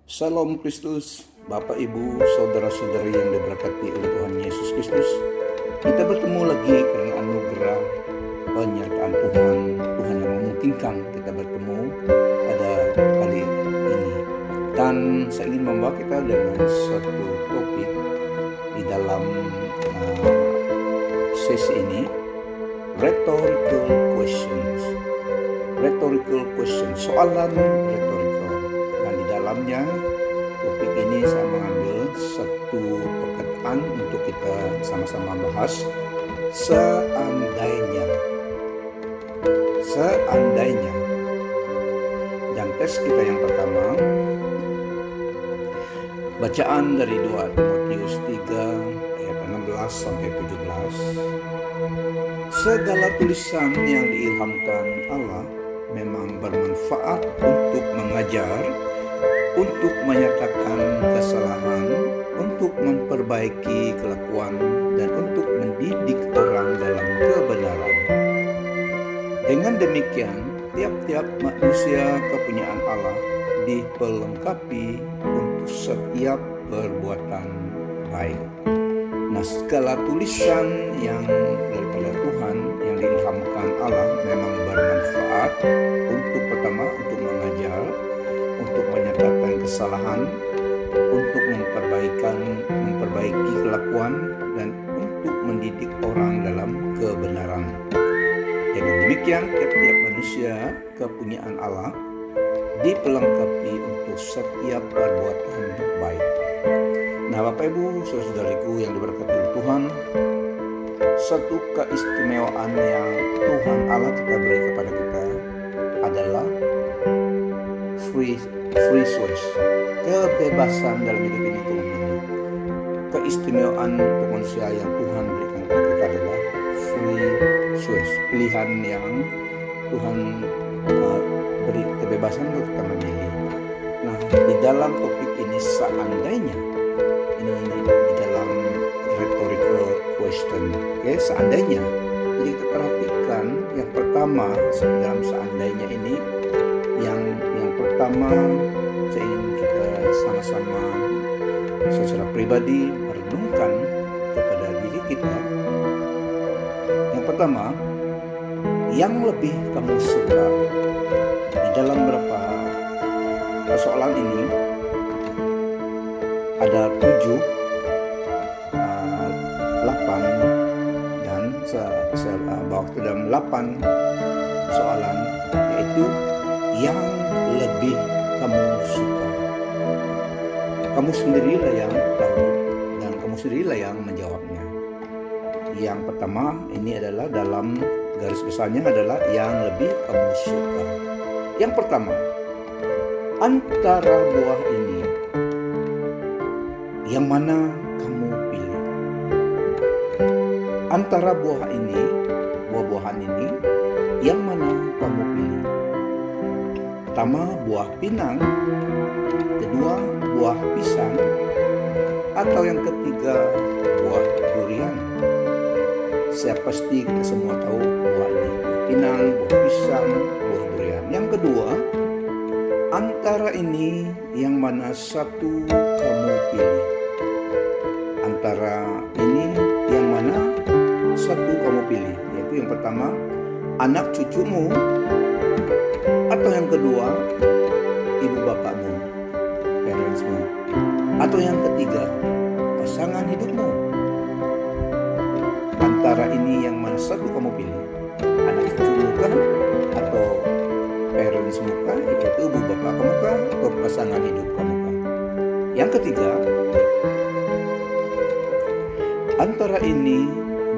Salam Kristus, Bapak Ibu, saudara-saudari yang diberkati oleh Tuhan Yesus Kristus. Kita bertemu lagi karena anugerah penyertaan Tuhan yang memungkinkan kita bertemu pada kali ini. Dan saya ingin membawa kita dengan satu topik di dalam sesi ini, rhetorical questions. Rhetorical questions, soalan rhetorical. Dan di dalamnya topik ini saya mengambil satu perkataan untuk kita sama-sama bahas. Seandainya. Dan teks kita yang pertama, bacaan dari 2 Timotius 3 ayat 16 sampai 17. Segala tulisan yang diilhamkan Allah memang bermanfaat untuk mengajar, untuk menyatakan kesalahan, untuk memperbaiki kelakuan, dan untuk mendidik orang dalam kebenaran. Dengan demikian, tiap-tiap manusia kepunyaan Allah dipelengkapi untuk setiap perbuatan baik. Nah, segala tulisan yang daripada Tuhan yang diilhamkan Allah memang bermanfaat untuk pertama untuk mengajar, untuk menyatakan kesalahan, untuk memperbaiki kelakuan, dan untuk mendidik orang dalam kebenaran. Dengan demikian, tiap-tiap manusia kepunyaan Allah dipelengkapi untuk setiap perbuatan baik. Nah, Bapak Ibu, saudara-saudariku yang diberkati oleh Tuhan, satu keistimewaan yang Tuhan Allah kita beri kepada kita adalah free choice, kebebasan dalam hidup ini untuk memilih. Keistimewaan untuk manusia yang Tuhan berikan kepada kita adalah free choice, pilihan yang Tuhan beri kebebasan untuk kita memilih. Nah, di dalam topik ini seandainya, ini di dalam rhetorical question, seandainya. Jadi kita perhatikan yang pertama dalam seandainya ini, yang pertama saya ingin kita sama-sama secara pribadi merenungkan kepada diri kita. Yang pertama, yang lebih kamu suka di dalam beberapa persoalan ini ada 7, 8, dan saya bawa ke dalam 8 soalan, yaitu yang lebih kamu suka. Kamu sendirilah yang tahu dan kamu sendirilah yang menjawabnya. Yang pertama ini adalah dalam garis besarnya adalah yang lebih kamu suka. Yang pertama, antara buah ini, yang mana kamu pilih? Antara buah-buahan ini, yang mana kamu pilih? Pertama, buah pinang. Kedua, buah pisang. Atau yang ketiga, buah durian. Saya pasti kita semua tahu buah ini, buah pinang, buah pisang, buah durian. Yang kedua, antara ini yang mana satu kamu pilih? Antara ini yang mana satu kamu pilih? Yaitu yang pertama, anak cucumu, atau yang kedua, ibu bapakmu, parentsmu, atau yang ketiga, pasangan hidupmu. Antara ini yang mana satu kamu pilih? Anak cucumu kah? Atau parentsmu kah? Yaitu ibu bapak kamu kah? Atau pasangan hidup kamu kah? Yang ketiga, antara ini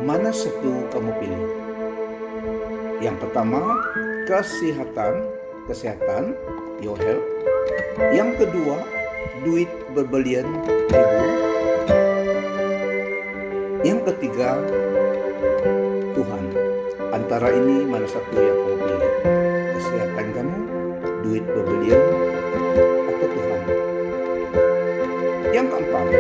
mana satu kamu pilih? Yang pertama, kesehatan, your health. Yang kedua, duit berbelian ribu. Yang ketiga, Tuhan. Antara ini mana satu yang kamu pilih? Kesehatan kamu, duit berbelian, atau Tuhan? Yang keempat,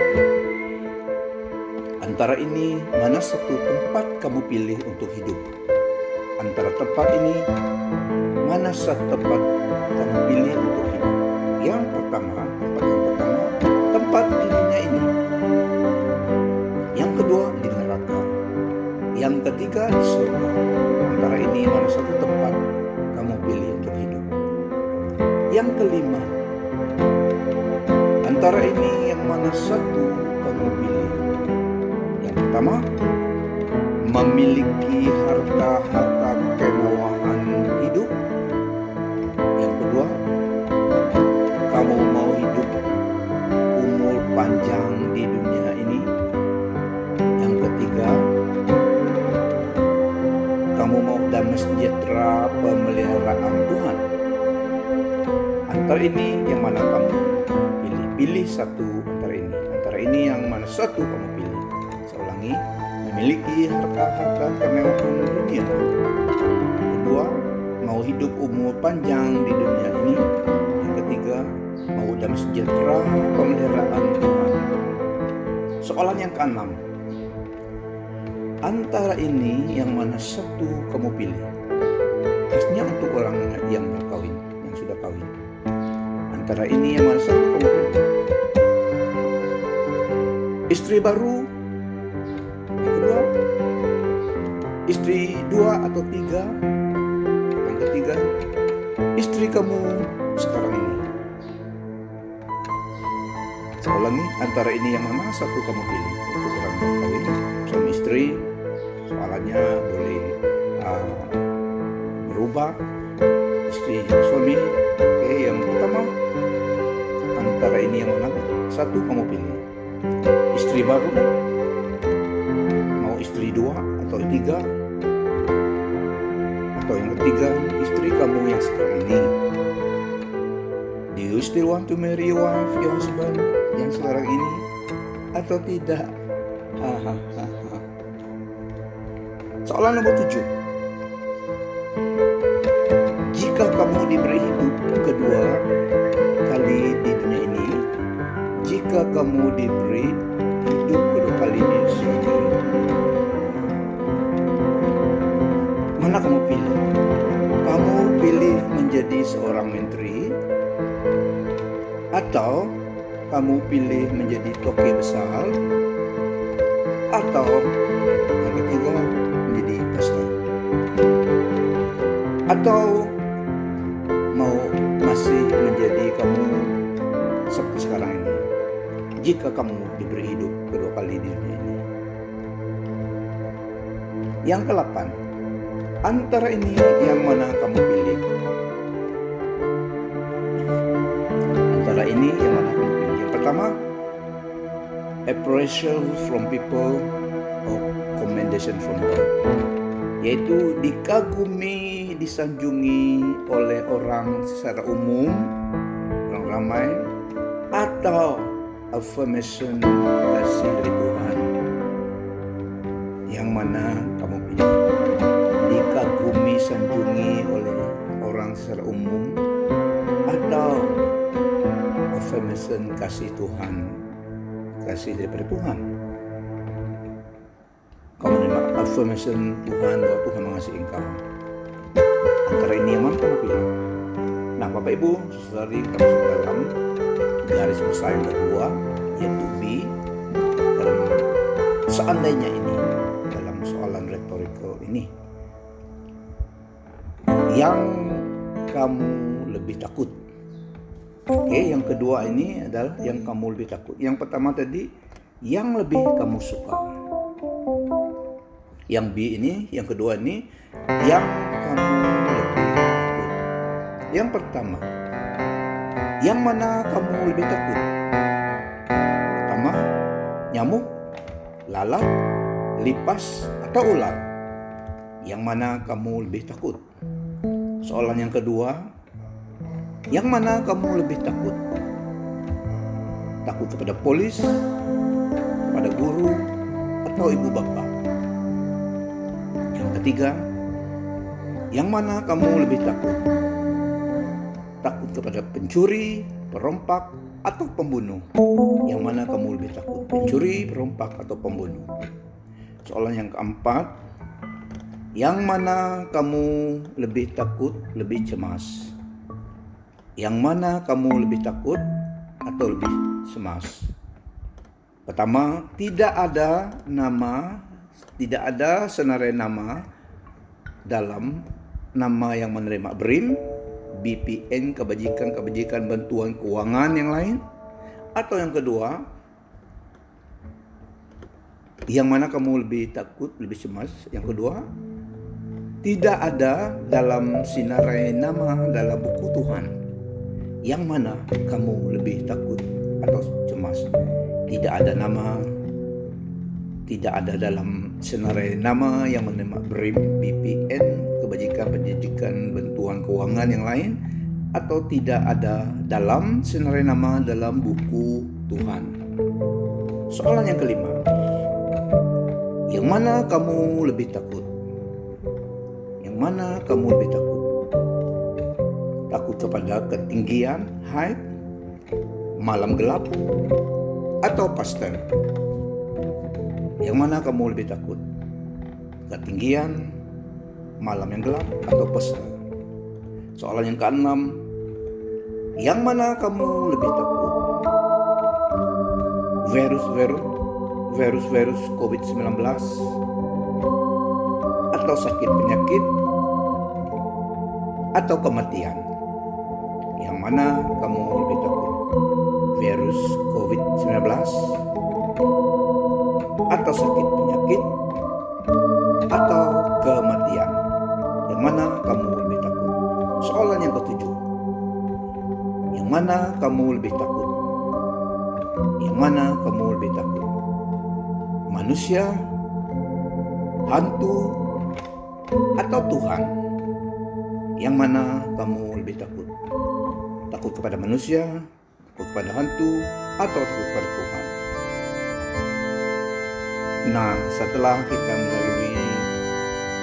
antara ini mana satu tempat kamu pilih untuk hidup? Antara tempat ini, mana satu tempat kamu pilih untuk hidup? Yang pertama, tempat yang kelima, antara ini yang mana satu kamu pilih? Yang pertama, memiliki harta kemewahan hidup. Yang kedua, kamu mau hidup umur panjang di dunia ini. Yang ketiga, kamu mau damai sejahtera pemeliharaan Tuhan. Antara ini yang mana kamu pilih? Pilih satu antara ini. Antara ini yang mana satu kamu pilih? Saya ulangi, memiliki harta kemewahan dunia. Kedua, mau hidup umur panjang di dunia ini. Yang ketiga, mau damai sejahtera pemeliharaan Tuhan. Soalan yang keenam, antara ini yang mana satu kamu pilih? Pastinya untuk orang yang berkawin, yang sudah kawin. Antara ini yang mana satu kamu pilih? Istri baru. Yang kedua, istri 2 atau 3. Yang ketiga, istri kamu sekarang ini. Saya ulangi, antara ini yang mana satu kamu pilih? Untuk orang berkawin, suami istri, soalannya boleh berubah. Istri suami. Oke, yang pertama, antara ini yang mana satu kamu pilih? Istri baru, mau istri 2 atau 3, atau yang ketiga, istri kamu yang sekarang ini. Do you still want to marry your wife, your husband yang sekarang ini, atau tidak? Soalan nomor 7. Jika kamu diberi hidup kedua kali di dunia ini, jika kamu diberi hidup kedua kali di sini, mana kamu pilih? Kamu pilih menjadi seorang menteri, atau kamu pilih menjadi tokoh besar, atau yang ketiga menjadi pastor, atau mau masih menjadi kamu seperti sekarang ini jika kamu diberi hidup kedua kali di dunia ini. Yang ke-8, antara ini yang mana kamu pilih? Antara ini yang mana kamu pilih? Yang pertama, appraisal from people or commendation from God, yaitu dikagumi, disanjungi oleh orang secara umum, orang ramai, atau affirmation, kasih dari Tuhan. Yang mana kamu pilih? Dikagumi, sanjungi oleh orang secara umum, atau affirmation, kasih Tuhan, kasih daripada Tuhan. Kamu menerima affirmation Tuhan bahwa Tuhan mengasihi engkau. Antara ini yang mana kamu pilih? Nah, Bapak Ibu, saudari, kamu sudah dalam garis besar yang kedua, yaitu B, dalam seandainya ini, dalam soalan retorikal ini. Yang kamu lebih takut. Oke, yang kedua ini adalah yang kamu lebih takut. Yang pertama tadi, yang lebih kamu suka. Yang B ini, yang kedua ini, yang kamu lebih takut. Yang pertama, yang mana kamu lebih takut? Pertama, nyamuk, lalat, lipas, atau ular? Yang mana kamu lebih takut? Soalan yang kedua, yang mana kamu lebih takut? Takut kepada polis, kepada guru, atau ibu bapak? Yang ketiga, yang mana kamu lebih takut? Takut kepada pencuri, perompak, atau pembunuh? Yang mana kamu lebih takut? Pencuri, perompak, atau pembunuh? Soalan yang keempat, yang mana kamu lebih takut, lebih cemas? Yang mana kamu lebih takut atau lebih cemas? Pertama, tidak ada senarai nama dalam nama yang menerima BRIM, BPN, kebajikan bantuan keuangan yang lain. Atau yang kedua, yang mana kamu lebih takut, lebih cemas? Yang kedua, tidak ada dalam sinarai nama dalam buku Tuhan. Yang mana kamu lebih takut atau cemas? Tidak ada nama, tidak ada dalam sinarai nama yang menerima BPN, kebajikan bantuan keuangan yang lain, atau tidak ada dalam sinarai nama dalam buku Tuhan. Soalan yang kelima, yang mana kamu lebih takut? Yang mana kamu lebih takut? Takut kepada ketinggian, height, malam gelap, atau pastor? Yang mana kamu lebih takut? Ketinggian, malam yang gelap, atau pastor? Soalan yang keenam, yang mana kamu lebih takut? Virus COVID-19, atau sakit penyakit, atau kematian? Yang mana kamu lebih takut? Virus COVID-19, atau sakit penyakit, atau kematian? Yang mana kamu lebih takut? Soalan yang ketujuh, yang mana kamu lebih takut? Yang mana kamu lebih takut? Manusia, hantu, atau Tuhan? Yang mana kamu lebih takut? Takut kepada manusia, takut kepada hantu, atau takut kepada Tuhan? Nah, setelah kita melalui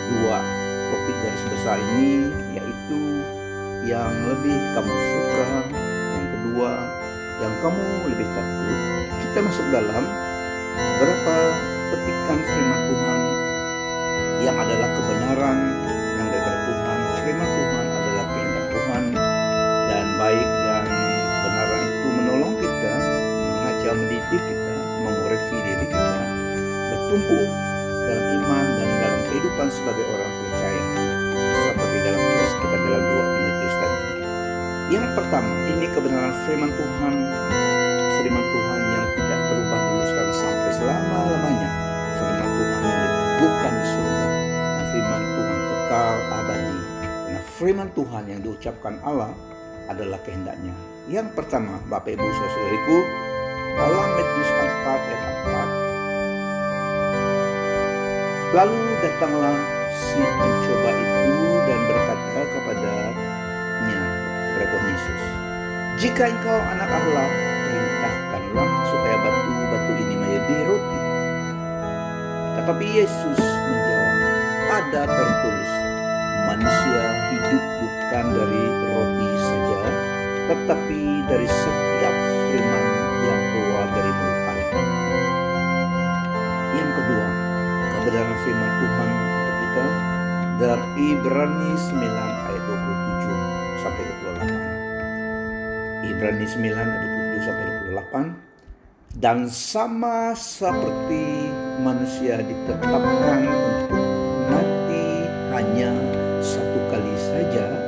dua topik garis besar ini, yaitu yang lebih kamu suka, yang kedua yang kamu lebih takut, kita masuk dalam beberapa petikan firman Tuhan yang adalah kebenaran yang daripada Tuhan. Firman Tuhan adalah kehendak Tuhan, dan baik dan kebenaran itu menolong kita, mengajar, mendidik kita, mengoreksi diri kita, bertumbuh dalam iman dan dalam kehidupan sebagai orang percaya, seperti dalam tulis kita dalam 2 Timotius tadi. Yang pertama, ini kebenaran firman Tuhan yang tidak berubah meneruskan sampai selama-lamanya. Firman Tuhan yang diteguhkan di surga, dan firman Tuhan kekal abadi. Karena firman Tuhan yang diucapkan Allah adalah kehendaknya. Yang pertama, Bapak Ibu Saudaraku, dalam Matius 4 ayat 4, lalu datanglah si pencoba itu dan berkata kepadanya, kepada Tuhan Yesus, jika engkau anak Allah, perintahkanlah supaya batu ini menjadi roti. Tetapi Yesus menjawab, ada tertulis, manusia hidup bukan dari roti saja, tetapi dari setiap firman yang keluar dari mulut Allah. Yang kedua, kebenaran firman Tuhan untuk kita dalam Ibrani 9 ayat 27 sampai 28. Ibrani 9 ayat 27 sampai 28. Dan sama seperti manusia ditetapkan untuk mati hanya satu kali saja,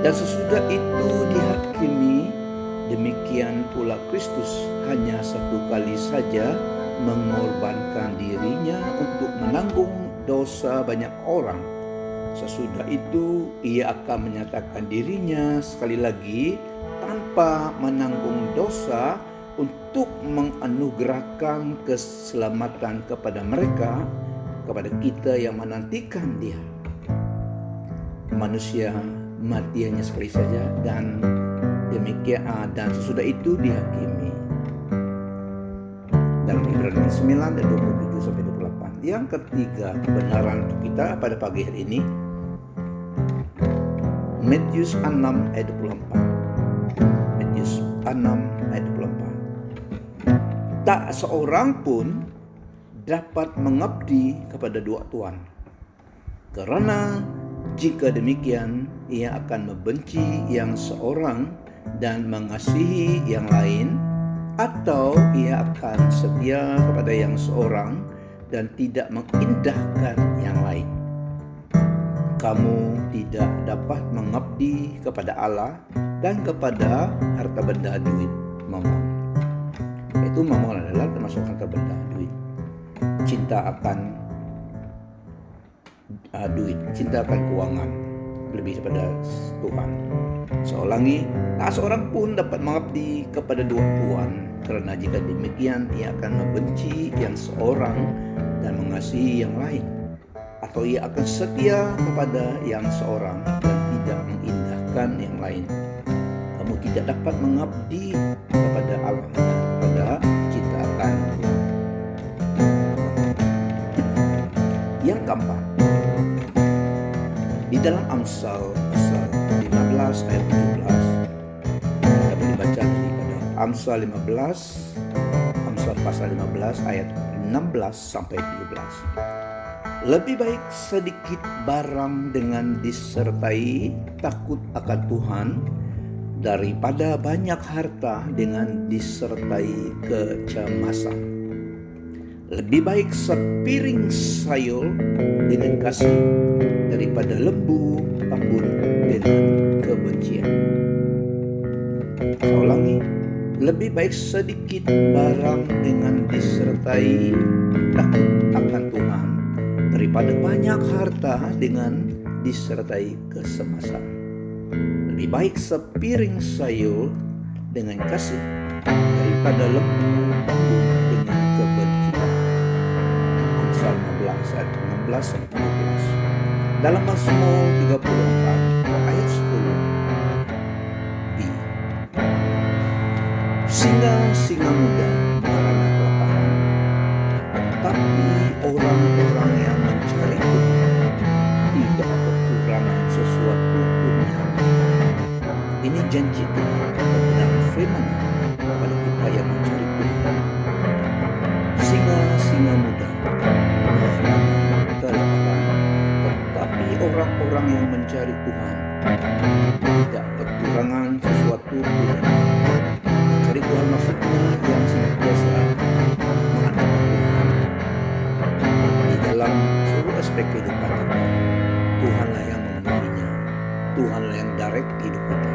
dan sesudah itu dihakimi, demikian pula Kristus hanya satu kali saja mengorbankan dirinya untuk menanggung dosa banyak orang. Sesudah itu ia akan menyatakan dirinya sekali lagi tanpa menanggung dosa untuk menganugerahkan keselamatan kepada mereka, kepada kita yang menantikan Dia. Manusia mati hanya sekali saja, dan demikian dan sesudah itu dihakimi. Dalam Ibrani 9 dan 27 sampai 28. Yang ketiga, kebenaran untuk kita pada pagi hari ini, Matius 6 ayat 24. Matius 6 ayat 24. Tak seorang pun dapat mengabdi kepada dua tuan, karena jika demikian ia akan membenci yang seorang dan mengasihi yang lain, atau ia akan setia kepada yang seorang dan tidak mengindahkan yang lain. kamu tidak dapat mengabdi kepada Allah dan kepada harta benda duit mamon. Itu mamon adalah termasuk harta benda duit. Cinta akan duit, cinta akan keuangan lebih daripada Tuhan. Seulangi, tak seorang pun dapat mengabdi kepada dua tuan, karena jika demikian ia akan membenci yang seorang dan mengasihi yang lain, atau ia akan setia kepada yang seorang dan tidak mengindahkan yang lain. Kamu tidak dapat mengabdi kepada Allah dan kepada cinta akan Tuhan. Yang keempat, di dalam Amsal pasal 15 ayat 17, kita boleh baca daripada Amsal 15, Amsal pasal 15 ayat 16 sampai 17. Lebih baik sedikit barang dengan disertai takut akan Tuhan daripada banyak harta dengan disertai kecemasan. Lebih baik sepiring sayur dengan kasih daripada lembu tambun dengan kebencian. Saya ulangi, lebih baik sedikit barang dengan disertai takut akan Tuhan daripada banyak harta dengan disertai kesemasan. Lebih baik sepiring sayur dengan kasih daripada lembu tambun dengan kebencian. Amsal 15 ayat 16 sampai 17. Dalam Mazmur 34 ayat 10b, singa-singa muda merana kelaparan, tetapi orang-orang yang mencari Tuhan tidak kekurangan sesuatu pun. Ini janji Tuhan dan firman kepada kita yang mencari Tuhan. Singa-singa muda merana kelaparan, tetapi orang-orang yang mencari Tuhan tidak kekurangan sesuatu pun. Mencari Tuhan maksudnya yang senantiasa mengandalkan Tuhan di dalam seluruh aspek kehidupan kita. Tuhanlah yang memenuhinya, Tuhanlah yang direct hidup kita,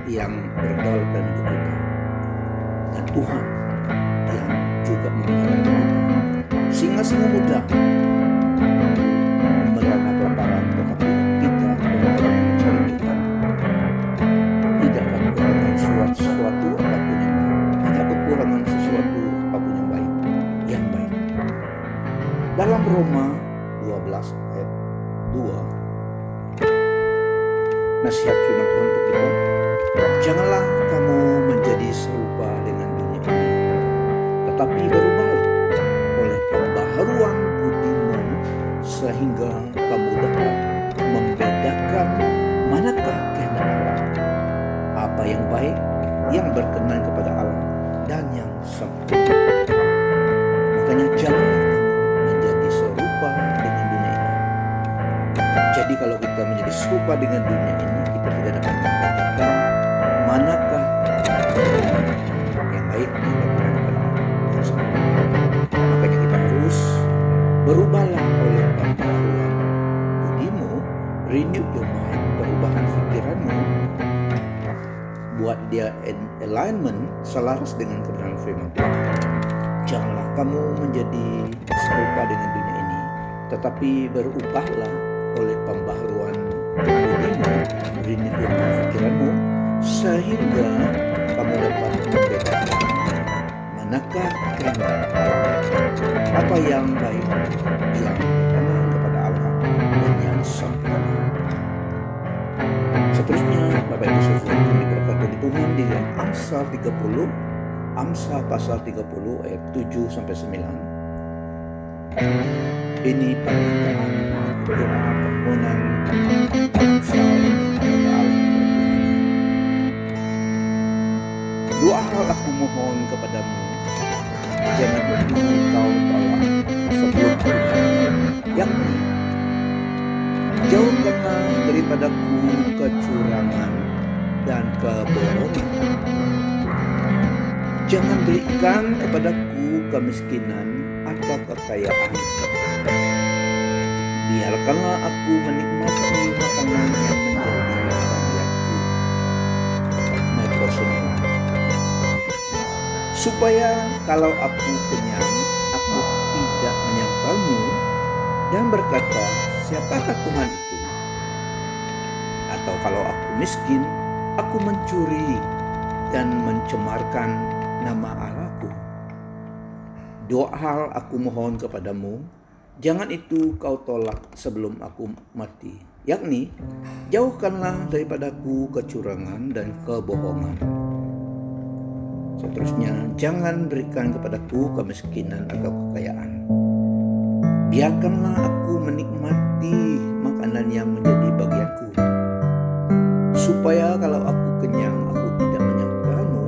yang berdaulat dalam hidup kita, dan Tuhan yang juga memelihara kita. Singa-singa muda merana kelaparan, tetapi kita orang-orang yang mencari Tuhan tidak akan kekurangan sesuatu apapun yang baik, tidak kekurangan sesuatu apapun yang baik. Dalam Roma 12 ayat 2, nasihat firman Tuhan untuk kita, janganlah kamu menjadi serupa dengan dunia ini, tetapi berubahlah oleh pembaharuan budimu, sehingga kamu dapat membedakan manakah kehendak Allah, apa yang baik, yang berkenan kepada Allah, dan yang sempurna. Makanya janganlah menjadi serupa dengan dunia ini. Jadi kalau kita menjadi serupa dengan dunia ini, kita tidak dapat membedakan manakah yang baik, yang berkenan kepada Allah, yang sempurna. Makanya kita harus berubahlah oleh pembaharuan budimu, renew your mind, perubahan pikiranmu, buat dia alignment, selaras dengan kebenaran firman Tuhan. Janganlah kamu menjadi serupa dengan dunia ini, tetapi berubahlah oleh pembaharuan budimu, renew your mind, pikiranmu, sehingga kamu dapat membedakan manakah kehendak Allah, apa yang baik, yang berkenan kepada Allah, dan yang sempurna. Seterusnya, Bapak Ibu Saudara yang diberkati Tuhan, di dalam Amsal 30, Amsal pasal 30 ayat 7 sampai 9. Ini permintaan doa permohonan Amsal kepada Allah. Dua hal aku mohon kepadamu, jangan engkau tolak sebelum yakni jauhkanlah daripadaku kecurangan dan kebohongan. Jangan berikan kepadaku kemiskinan atau kekayaan. Biarkanlah aku menikmati makanan yang menjadi bagianku, my portion of life. Supaya kalau aku kenyang, aku tidak menyangkalmu dan berkata, siapakah Tuhan itu? Atau kalau aku miskin, aku mencuri dan mencemarkan nama Allahku. Dua hal aku mohon kepadamu, jangan itu kau tolak sebelum aku mati, yakni jauhkanlah daripadaku kecurangan dan kebohongan. Seterusnya, jangan berikan kepadaku kemiskinan atau kekayaan. Biarkanlah aku menikmati makanan yang menjadi bagianku, supaya kalau aku kenyang, aku tidak menyangkalmu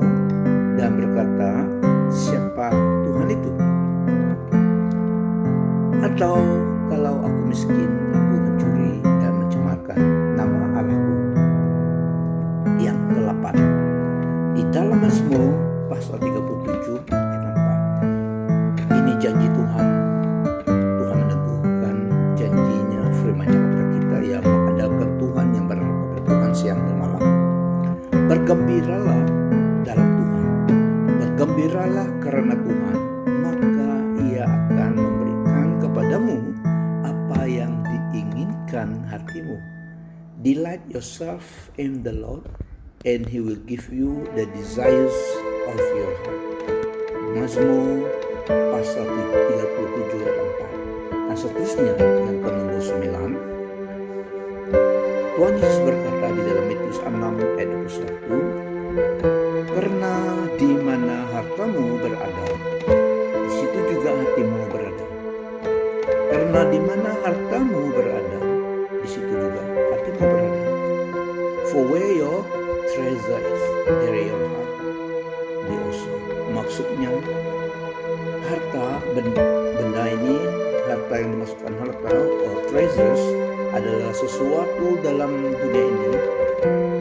dan berkata, siapa Tuhan itu? Atau kalau aku miskin, aku mencuri dan mencemarkan nama Allahku. Yang ke-8, di dalam Mazmur pasal 37 ayat 4. Ini janji Tuhan. Tuhan meneguhkan janjinya, firman-Nya kepada kita yang mengandalkan Tuhan, yang berharap kepada Tuhan siang dan malam. Bergembiralah dalam Tuhan. Bergembiralah karena Tuhan, maka Ia akan memberikan kepadamu apa yang diinginkan hatimu. Delight yourself in the Lord, and He will give you the desires of your heart. Mazmur pasal 37 ayat 4. Dan seterusnya yang ke-9. Tuhan Yesus berkata di dalam Matius 6 ayat 21, karena di mana hartamu berada, di situ juga hatimu berada. Karena di mana hartamu berada, di situ juga hatimu berada. For where your treasure is, there your heart be also. Maksudnya harta, benda ini, harta yang dimasukkan harta or treasures adalah sesuatu dalam dunia ini,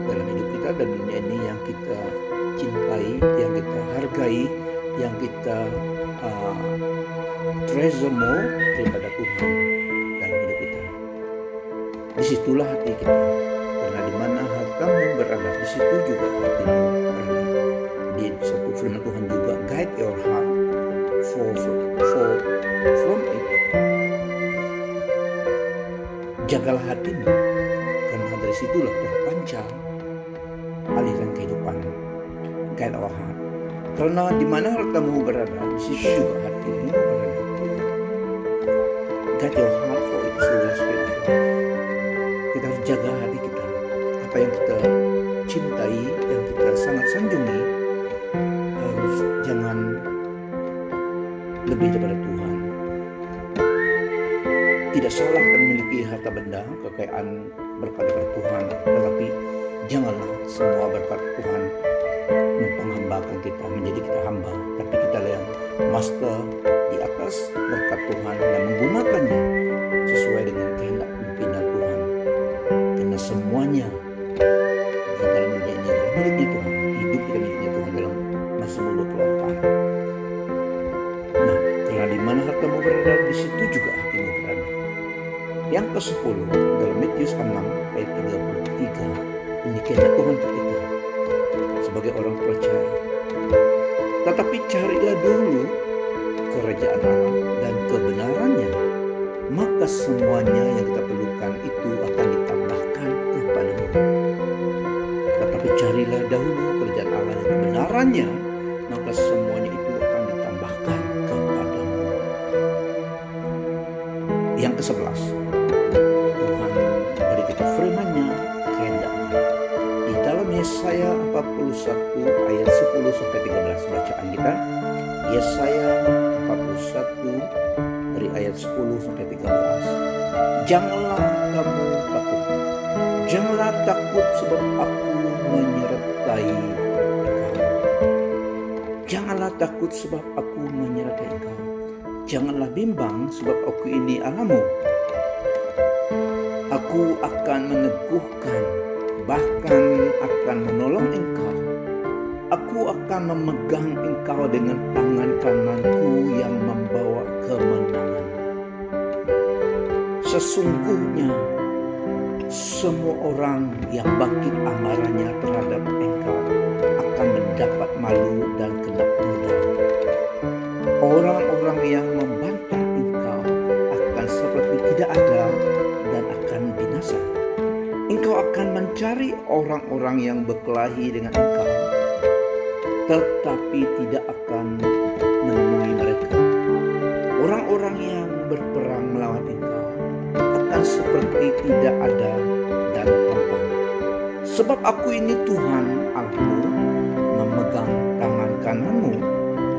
dalam hidup kita dan dunia ini yang kita cintai, yang kita hargai, yang kita treasure more daripada Tuhan dalam hidup kita. Disitulah hati kita. Karena di mana hartamu berada, di situ juga hatimu berada. Di satu firman Tuhan juga, guide your heart from it. Jagalah hatimu, karena dari situlah terpancar aliran kehidupan. Guide our heart. Karena di mana hartamu berada, di situ juga hatimu berada. Guide your heart for its spirit. Kita harus jaga hati kita. Apa yang kita cintai, yang kita sangat sanjungi, harus jangan lebih daripada Tuhan. Tidak salah kita memiliki harta benda, kekayaan, berkat daripada Tuhan, tetapi janganlah semua berkat Tuhan menghambakan kita, menjadi kita hamba. Tapi kita yang master di atas berkat Tuhan dan menggunakannya sesuai dengan kehendak pimpinan Tuhan. Karena semuanya di dalam dunia ini adalah miliknya Tuhan. Hidup kita miliknya Tuhan dalam Mazmur 24. Nah, karena di mana hartamu berada, di situ juga hatimu berada. Yang ke-10 dalam Matius 6 ayat 33. Ini kehendak Tuhan untuk kita sebagai orang percaya. Tetapi carilah dulu kerajaan Allah dan kebenarannya, maka semuanya yang kita perlukan itu akan ditambahkan kepadamu. Tetapi carilah dahulu kerajaan Allah dan kebenarannya, maka semuanya itu akan ditambahkan kepadamu. Yang ke-11, Tuhan beri kita firman-Nya, kehendak-Nya. Di dalam Yesaya 41 ayat 10 sampai 13 bacaan kita. Yesaya 41 dari ayat 10 sampai 13. Janganlah kamu takut. Janganlah takut sebab aku menyertai engkau. Janganlah takut sebab aku menyertai engkau. Janganlah bimbang sebab aku ini Allahmu. Aku akan meneguhkan, bahkan akan menolong engkau. Aku akan memegang engkau dengan tangan kananku yang membawa kemenangan. Sesungguhnya semua orang yang bangkit amarahnya terhadap engkau akan mendapat malu dan kena noda. Orang-orang yang membantah engkau akan seperti tidak ada dan akan binasa. Engkau akan mencari orang-orang yang berkelahi dengan engkau, tetapi tidak akan menemui mereka. Orang-orang yang berperang melawan engkau akan seperti tidak ada dan hampa. Sebab aku ini Tuhan Allahmu, memegang tangan kananmu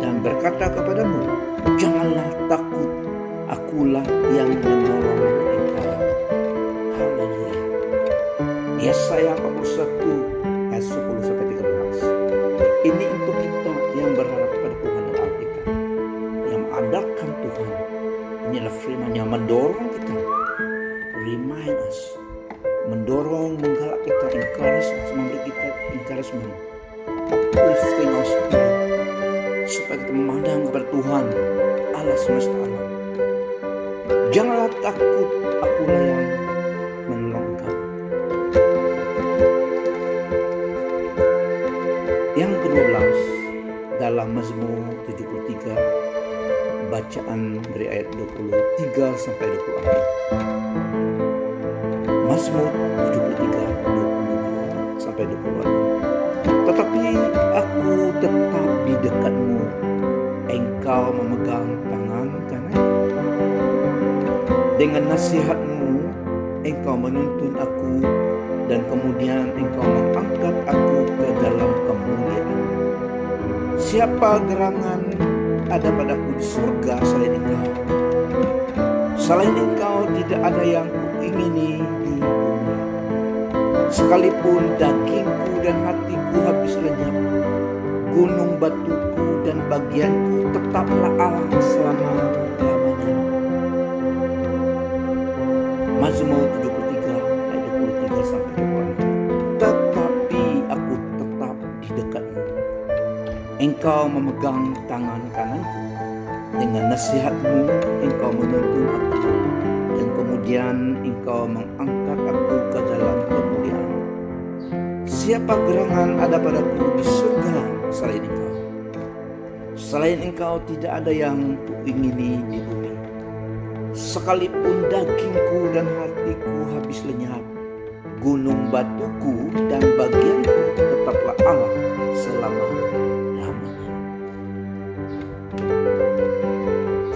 dan berkata kepadamu, janganlah takut, akulah yang menolong engkau. Haleluya. Yesaya 41 ayat 10-13. Ini untuk kita yang berharap pada Tuhan dan Alkitab, yang mengandalkan Tuhan. Inilah firman yang mendorong kita, remind us, mendorong, menggalak kita, encourage us, memberi kita encouragement, uplifting our spirit, supaya kita memandang kepada Tuhan Allah semesta alam. Janganlah takut, akulah yang menolong engkau. Yang ke-12 dalam Mazmur 73, bacaan dari ayat 23 sampai 24. Mazmur 73, 23 sampai 24. Tetapi aku tetap di dekatmu, engkau memegang tangan kananku. Dengan nasihatmu, engkau menuntun aku, dan kemudian engkau mengangkat aku ke dalam kemuliaan. Siapa gerangan ada padaku di surga selain engkau? Selain engkau tidak ada yang kuingini di bumi. Sekalipun dagingku dan hatiku habis lenyap, gunung batuku dan bagianku tetaplah Allah selama-lamanya. Mazmur 73 ayat 23 sampai 24. Tetapi aku tetap di dekatmu, engkau memegang tangan kananku. Dengan nasihatmu engkau menuntun aku, dan kemudian engkau mengangkat aku ke dalam kemuliaan. Siapa gerangan ada padaku di surga selain engkau? Selain engkau tidak ada yang kuingini di bumi. Sekalipun dagingku dan hatiku habis lenyap, gunung batuku dan bagianku tetaplah Allah selama-lamanya.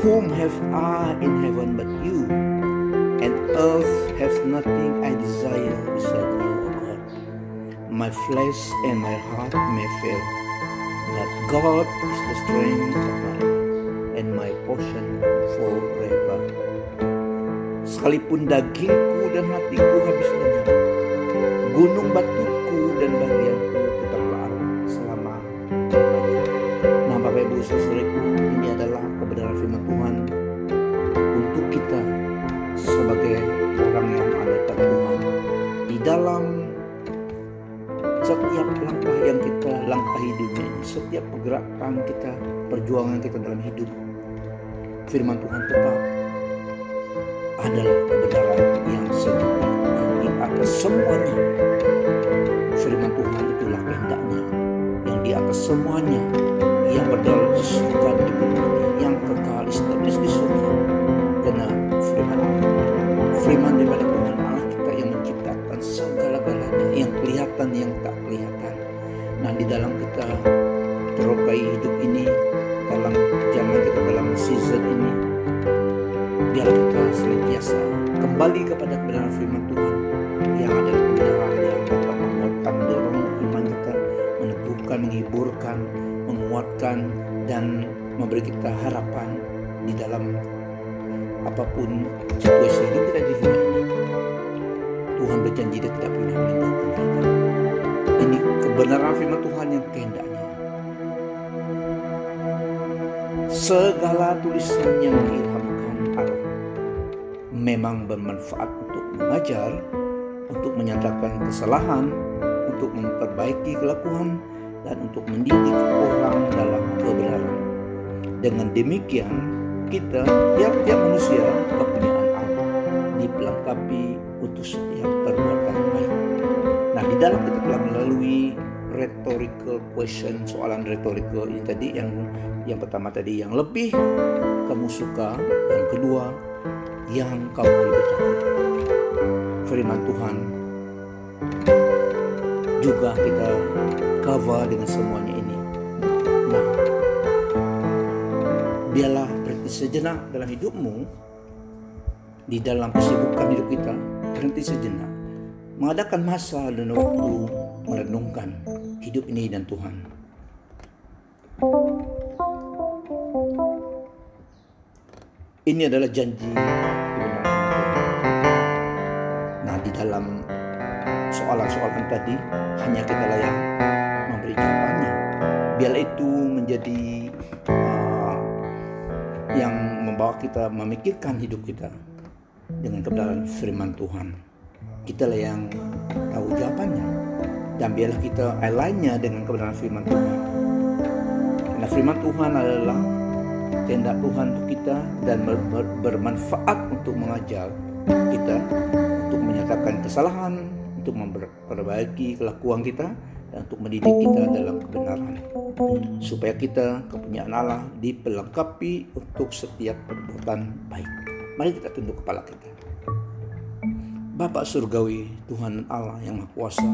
Whom have I in heaven but you, and earth has nothing I desire beside you, O God. My flesh and my heart may fail, but God is the strength of my life and my portion forever. Sekalipun dagingku dan hatiku habis lenyap, gunung batuku dan bagianku tetaplah Allah selama-lamanya. Nah, Bapak Ibu Saudaraku, ini adalah kebenaran firman Tuhan untuk kita sebagai orang yang mengandalkan Tuhan di dalam setiap langkah yang kita langkahi di dunia ini, setiap pergerakan kita, perjuangan kita dalam hidup. Firman Tuhan tetap adalah kebenaran yang sejati, yang di atas semuanya. Firman Tuhan itulah kehendaknya, yang di atas semuanya, yang berdalam di surga dan di bumi, yang kekal establis di surga. Karena firman daripada Tuhan Allah kita yang menciptakan segala-galanya, yang kelihatan, yang tak kelihatan. Nah, di dalam kita terokai hidup ini, dalam zaman kita, dalam season ini, biar kita senantiasa kembali kepada kebenaran firman Tuhan yang adalah kebenaran yang dapat menguatkan, mendorong iman kita, meneguhkan, menghiburkan, menguatkan, dan memberi kita harapan di dalam apapun situasi hidup kita di dunia ini. Tuhan berjanji Dia tidak pernah meninggalkan kita. Ini kebenaran firman Tuhan yang kehendaknya. Segala tulisan yang diilhamkan Allah memang bermanfaat untuk mengajar, untuk menyatakan kesalahan, untuk memperbaiki kelakuan, dan untuk mendidik orang dalam kebenaran. Dengan demikian, kita, tiap-tiap manusia kepunyaan Allah, dipelengkapi untuk setiap perbuatan baik. Nah, di dalam kita telah melalui rhetorical question, soalan rhetorical ini tadi, yang pertama tadi, yang lebih kamu suka, yang kedua yang kamu lebih takut. Firman Tuhan juga kita cover dengan semuanya ini. Nah, biarlah berhenti sejenak dalam hidupmu, di dalam kesibukan hidup kita, berhenti sejenak, mengadakan masa dan waktu merenungkan hidup ini dan Tuhan. Ini adalah janji kebenaran Tuhan. Nah, di dalam soalan-soalan tadi, hanya kitalah yang memberi jawabannya. Biarlah itu menjadi yang membawa kita memikirkan hidup kita dengan kebenaran firman Tuhan. Kitalah yang tahu jawabannya, dan biarlah kita align-nya dengan kebenaran firman Tuhan. Karena firman Tuhan adalah kehendak Tuhan untuk kita dan bermanfaat untuk mengajar kita, untuk menyatakan kesalahan, untuk memperbaiki kelakuan kita, dan untuk mendidik kita dalam kebenaran, supaya kita, kepunyaan Allah, dipelengkapi untuk setiap perbuatan baik. Mari kita tunduk kepala kita. Bapa Surgawi, Tuhan Allah yang Maha Kuasa,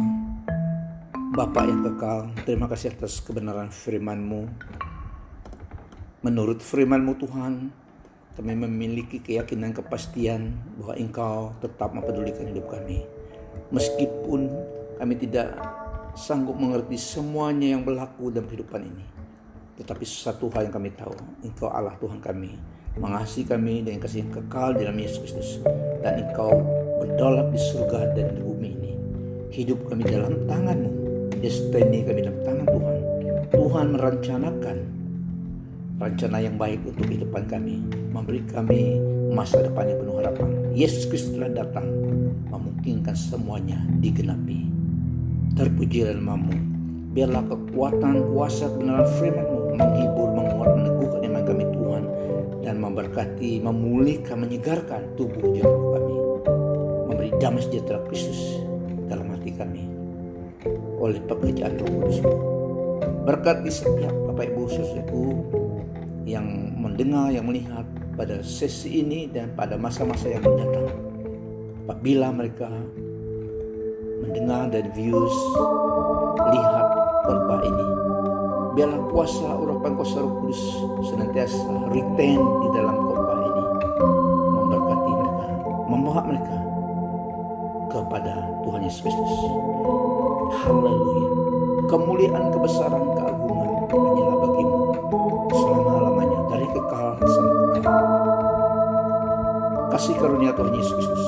Bapa yang kekal, terima kasih atas kebenaran firman-Mu. Menurut firman-Mu Tuhan, kami memiliki keyakinan, kepastian bahwa Engkau tetap mempedulikan hidup kami. Meskipun kami tidak sanggup mengerti semuanya yang berlaku dalam kehidupan ini, tetapi satu hal yang kami tahu, Engkau Allah Tuhan kami, mengasihi kami dengan kasih kekal dalam Yesus Kristus, dan Engkau berdaulat di surga dan di bumi ini. Hidup kami dalam tangan-Mu, destiny kami dalam tangan Tuhan. Tuhan merencanakan rencana yang baik untuk kehidupan kami, memberi kami masa depan yang penuh harapan. Yesus Kristus telah datang memungkinkan semuanya digenapi. Terpujilah nama-Mu. Biarlah kekuatan, kuasa, kebenaran firman-Mu menghibur, menguatkan, meneguhkan iman kami Tuhan, dan memberkati, memulihkan, menyegarkan tubuh jiwa kami, memberi damai sejahtera Kristus dalam hati kami oleh pekerjaan Roh Kudus-Mu. Berkati setiap Bapak Ibu saudaraku yang mendengar, yang melihat pada sesi ini dan pada masa-masa yang mendatang. Apabila mereka mendengar dan views, lihat khotbah ini, biarlah kuasa urapan kuasa Roh Kudus senantiasa retain di dalam khotbah ini, memberkati mereka, membawa mereka kepada Tuhan Yesus Kristus. Haleluya. Kemuliaan, kebesaran, keagungan hanyalah bagi-Mu selama-lamanya, dari kekal sampai kekal. Kasih karunia Tuhan Yesus Kristus,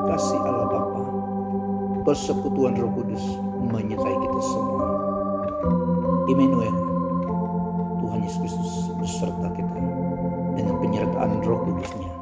kasih Allah Bapa, persekutuan Roh Kudus menyertai kita semua. Immanuel, Tuhan Yesus Kristus beserta kita dengan penyertaan Roh Kudus-Nya.